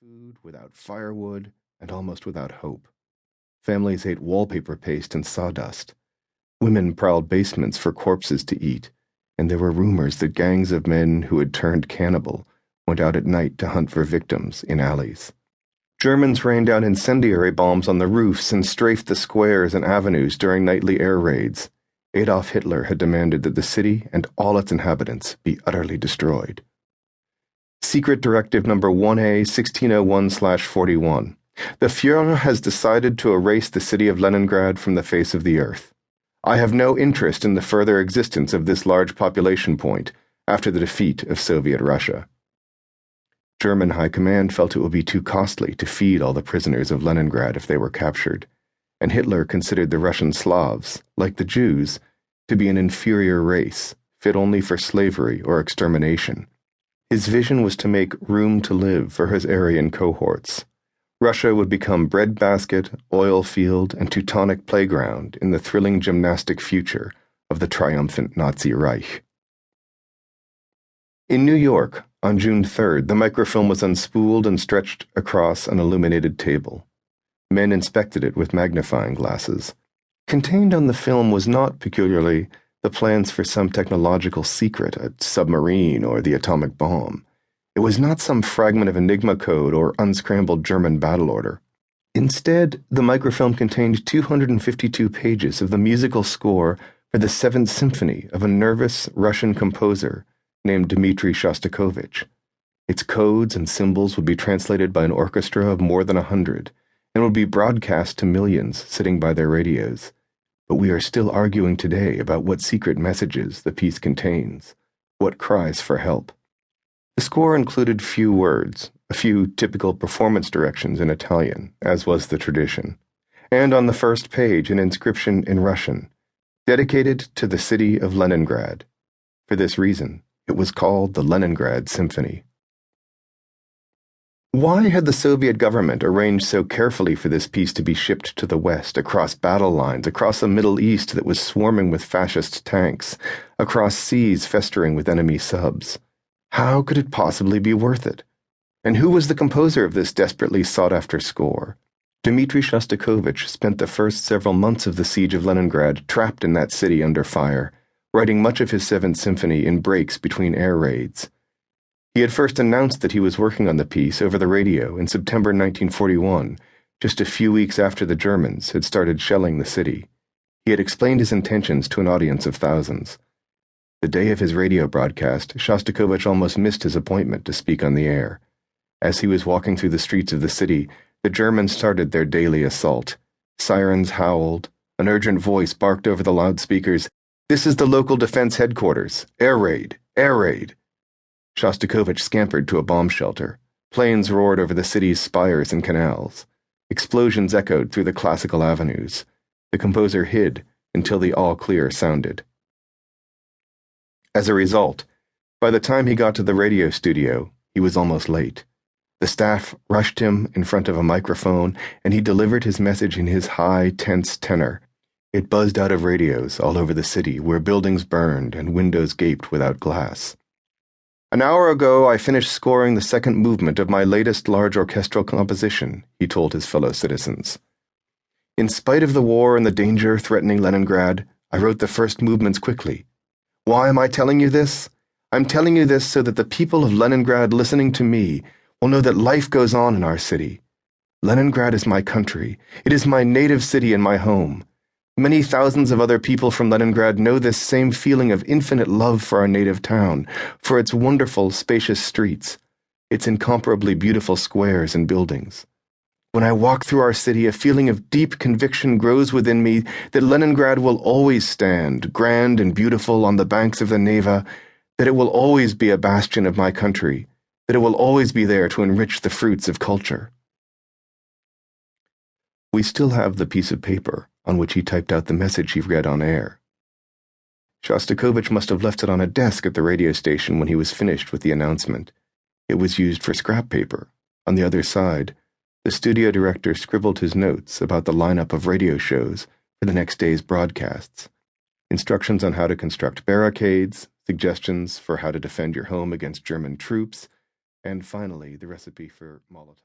food, without firewood, and almost without hope. Families ate wallpaper paste and sawdust. Women prowled basements for corpses to eat, and there were rumors that gangs of men who had turned cannibal went out at night to hunt for victims in alleys. Germans rained down incendiary bombs on the roofs and strafed the squares and avenues during nightly air raids. Adolf Hitler had demanded that the city and all its inhabitants be utterly destroyed. Secret Directive Number 1A 1601/41. The Führer has decided to erase the city of Leningrad from the face of the earth. I have no interest in the further existence of this large population point after the defeat of Soviet Russia. German High Command felt it would be too costly to feed all the prisoners of Leningrad if they were captured, and Hitler considered the Russian Slavs, like the Jews, to be an inferior race, fit only for slavery or extermination. His vision was to make room to live for his Aryan cohorts. Russia would become breadbasket, oil field, and Teutonic playground in the thrilling gymnastic future of the triumphant Nazi Reich. In New York, on June 3rd, the microfilm was unspooled and stretched across an illuminated table. Men inspected it with magnifying glasses. Contained on the film was not peculiarly the plans for some technological secret, a submarine or the atomic bomb. It was not some fragment of Enigma code or unscrambled German battle order. Instead, the microfilm contained 252 pages of the musical score for the Seventh Symphony of a nervous Russian composer named Dmitri Shostakovich. Its codes and symbols would be translated by an orchestra of more than 100 and would be broadcast to millions sitting by their radios. But we are still arguing today about what secret messages the piece contains, what cries for help. The score included few words, a few typical performance directions in Italian, as was the tradition, and on the first page an inscription in Russian, dedicated to the city of Leningrad. For this reason, it was called the Leningrad Symphony. Why had the Soviet government arranged so carefully for this piece to be shipped to the West, across battle lines, across a Middle East that was swarming with fascist tanks, across seas festering with enemy subs? How could it possibly be worth it? And who was the composer of this desperately sought-after score? Dmitri Shostakovich spent the first several months of the Siege of Leningrad trapped in that city under fire, writing much of his Seventh Symphony in breaks between air raids. He had first announced that he was working on the piece over the radio in September 1941, just a few weeks after the Germans had started shelling the city. He had explained his intentions to an audience of thousands. The day of his radio broadcast, Shostakovich almost missed his appointment to speak on the air. As he was walking through the streets of the city, the Germans started their daily assault. Sirens howled. An urgent voice barked over the loudspeakers, "This is the local defense headquarters. Air raid! Air raid!" Shostakovich scampered to a bomb shelter. Planes roared over the city's spires and canals. Explosions echoed through the classical avenues. The composer hid until the all-clear sounded. As a result, by the time he got to the radio studio, he was almost late. The staff rushed him in front of a microphone, and he delivered his message in his high, tense tenor. It buzzed out of radios all over the city, where buildings burned and windows gaped without glass. "An hour ago, I finished scoring the second movement of my latest large orchestral composition," he told his fellow citizens. "In spite of the war and the danger threatening Leningrad, I wrote the first movements quickly. Why am I telling you this? I'm telling you this so that the people of Leningrad listening to me will know that life goes on in our city. Leningrad is my country. It is my native city and my home. Many thousands of other people from Leningrad know this same feeling of infinite love for our native town, for its wonderful, spacious streets, its incomparably beautiful squares and buildings. When I walk through our city, a feeling of deep conviction grows within me that Leningrad will always stand, grand and beautiful, on the banks of the Neva, that it will always be a bastion of my country, that it will always be there to enrich the fruits of culture." We still have the piece of paper on which he typed out the message he read on air. Shostakovich must have left it on a desk at the radio station when he was finished with the announcement. It was used for scrap paper. On the other side, the studio director scribbled his notes about the lineup of radio shows for the next day's broadcasts, instructions on how to construct barricades, suggestions for how to defend your home against German troops, and finally the recipe for Molotov.